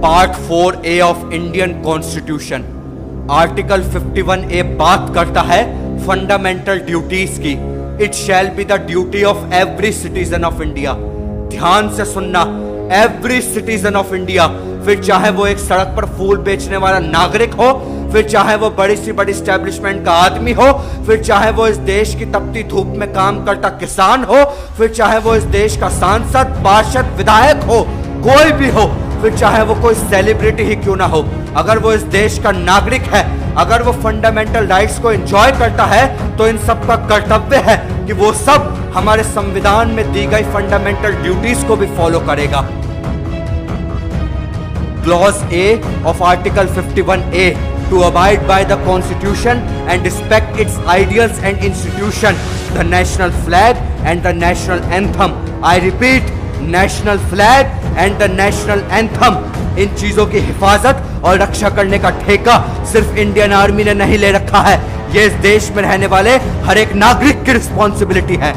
Part 4A of Indian constitution article 51A बात करता है फंडामेंटल ड्यूटीज की। It shall be the duty of every citizen of India. ध्यान से सुनना, एवरी सिटीजन ऑफ इंडिया, फिर चाहे वो एक सड़क पर फूल बेचने वाला नागरिक हो, फिर चाहे वो बड़ी सी बड़ी स्टैब्लिशमेंट का आदमी हो, फिर चाहे वो इस देश की तपती धूप में काम करता किसान हो, फिर चाहे वो इस देश का सांसद, पार्षद, विधायक हो, कोई भी हो, फिर चाहे वो कोई सेलिब्रिटी ही क्यों ना हो, अगर वो इस देश का नागरिक है, अगर वो फंडामेंटल राइट्स को एंजॉय करता है, तो इन सब का कर्तव्य है कि वो सब हमारे संविधान में दी गई फंडामेंटल ड्यूटीज को भी फॉलो करेगा। Clause A of Article 51A to abide by the Constitution and respect its ideals and institution, the national flag and the national anthem. I repeat, national flag and the national anthem. इन चीजों की हिफाजत और रक्षा करने का ठेका सिर्फ Indian army ने नहीं ले रखा है, ये इस देश में रहने वाले हर एक नागरिक की रिस्पॉन्सिबिलिटी है।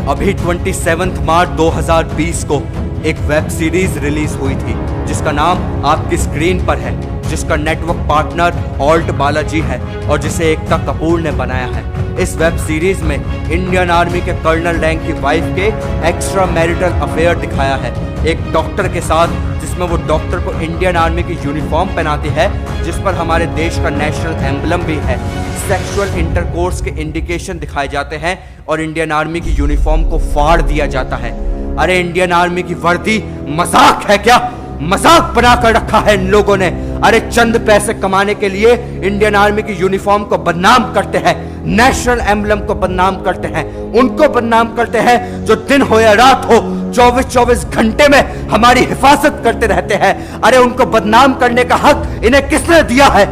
अभी 27 मार्च 2020 को एक वेब सीरीज रिलीज हुई थी जिसका नाम आपकी स्क्रीन पर है, जिसका नेटवर्क पार्टनर ऑल्ट बालाजी है और जिसे एकता कपूर ने बनाया है। इस वेब सीरीज में इंडियन आर्मी के कर्नल रैंक की वाइफ के एक्स्ट्रा मैरिटल अफेयर दिखाया है, एक डॉक्टर के साथ, जिसमें वो डॉक्टर को इंडियन आर्मी की यूनिफॉर्म पहनाती है जिस पर हमारे देश का नेशनल एम्बलम भी है। सेक्सुअल इंटरकोर्स के इंडिकेशन दिखाए जाते हैं और इंडियन आर्मी की यूनिफॉर्म को फाड़ दिया जाता है। अरे इंडियन आर्मी की वर्दी मजाक है क्या? मजाक बनाकर रखा है इन लोगों ने। अरे चंद पैसे कमाने के लिए इंडियन आर्मी की यूनिफॉर्म को बदनाम करते हैं, नेशनल एम्बलम को बदनाम करते हैं, उनको बदनाम करते हैं जो दिन हो या रात हो 24-24 घंटे में हमारी हिफाजत करते रहते हैं। अरे उनको बदनाम करने का हक इन्हें किसने दिया है?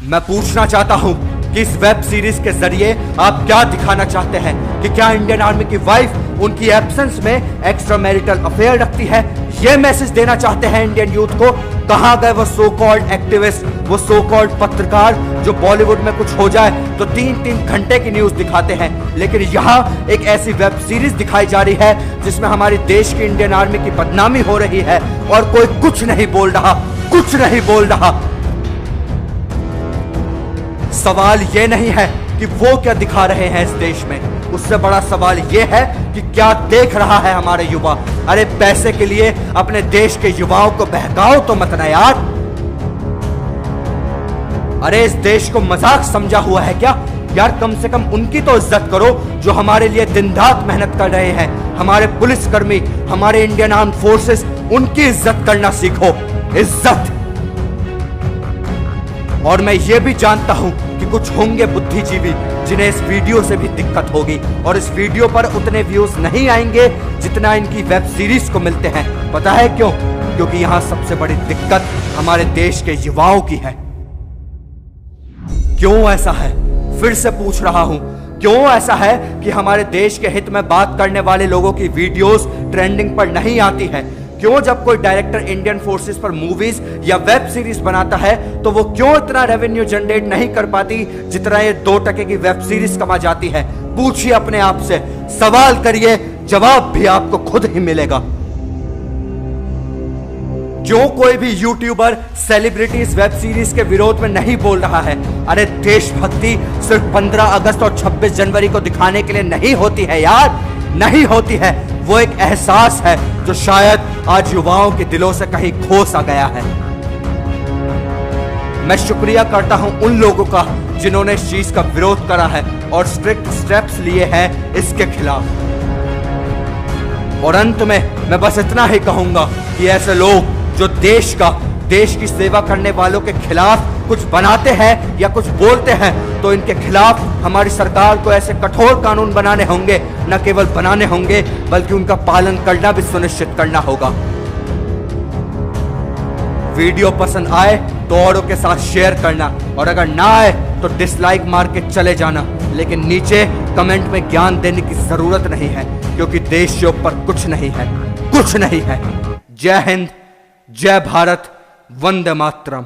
मैं पूछना चाहता हूं कि इस वेब सीरीज के जरिए आप क्या दिखाना चाहते हैं? कि क्या इंडियन आर्मी की वाइफ उनकी एब्सेंस में एक्स्ट्रा मैरिटल अफेयर रखती है? ये मैसेज देना चाहते हैं इंडियन यूथ को? कहां गए वो सो कॉल्ड एक्टिविस्ट, वो सो कॉल्ड पत्रकार जो बॉलीवुड में कुछ हो जाए तो 3-3 घंटे की न्यूज दिखाते हैं, लेकिन यहां एक ऐसी वेब सीरीज दिखाई जा रही है जिसमें हमारे देश की इंडियन आर्मी की बदनामी हो रही है और कोई कुछ नहीं बोल रहा, कुछ नहीं बोल रहा। सवाल ये नहीं है कि वो क्या दिखा रहे हैं इस देश में, उससे बड़ा सवाल ये है कि क्या देख रहा है हमारे युवा। अरे पैसे के लिए अपने देश के युवाओं को बहकाओ तो मत ना यार। अरे इस देश को मजाक समझा हुआ है क्या यार? कम से कम उनकी तो इज्जत करो जो हमारे लिए दिन रात मेहनत कर रहे हैं। हमारे पुलिसकर्मी, हमारे इंडियन आर्म फोर्सेस, उनकी इज्जत करना सीखो, इज्जत। और मैं ये भी जानता हूं कि कुछ होंगे बुद्धिजीवी जिन्हें इस वीडियो से भी दिक्कत होगी और इस वीडियो पर उतने व्यूज नहीं आएंगे जितना इनकी वेब सीरीज को मिलते हैं। पता है क्यों? क्योंकि यहां सबसे बड़ी दिक्कत हमारे देश के युवाओं की है। क्यों ऐसा है? फिर से पूछ रहा हूं, क्यों ऐसा है कि हमारे देश के हित में बात करने वाले लोगों की वीडियोस ट्रेंडिंग पर नहीं आती है? क्यों जब कोई डायरेक्टर इंडियन फोर्सेस पर मूवीज या वेब सीरीज बनाता है तो वो क्यों इतना रेवेन्यू जनरेट नहीं कर पाती जितना ये 2% की वेब सीरीज कमा जाती है? पूछिए अपने आप से, सवाल करिए, जवाब भी आपको खुद ही मिलेगा। क्यों कोई भी यूट्यूबर, सेलिब्रिटी इस वेब सीरीज के विरोध में नहीं बोल रहा है? अरे देशभक्ति सिर्फ 15 अगस्त और 26 जनवरी को दिखाने के लिए नहीं होती है यार, नहीं होती है। वो एक एहसास है जो शायद आज युवाओं के दिलों से कहीं खो सा गया है। मैं शुक्रिया करता हूं उन लोगों का जिन्होंने इस चीज का विरोध करा है और स्ट्रिक्ट स्टेप्स लिए हैं इसके खिलाफ। और अंत में मैं बस इतना ही कहूंगा कि ऐसे लोग जो देश की सेवा करने वालों के खिलाफ कुछ बनाते हैं या कुछ बोलते हैं तो इनके खिलाफ हमारी सरकार को ऐसे कठोर कानून बनाने होंगे, न केवल बनाने होंगे बल्कि उनका पालन करना भी सुनिश्चित करना होगा। वीडियो पसंद आए तो औरों के साथ शेयर करना और अगर ना आए तो डिसलाइक मार के चले जाना, लेकिन नीचे कमेंट में ज्ञान देने की जरूरत नहीं है क्योंकि देश के ऊपर कुछ नहीं है, कुछ नहीं है। जय हिंद, जय भारत, वंदे मातरम।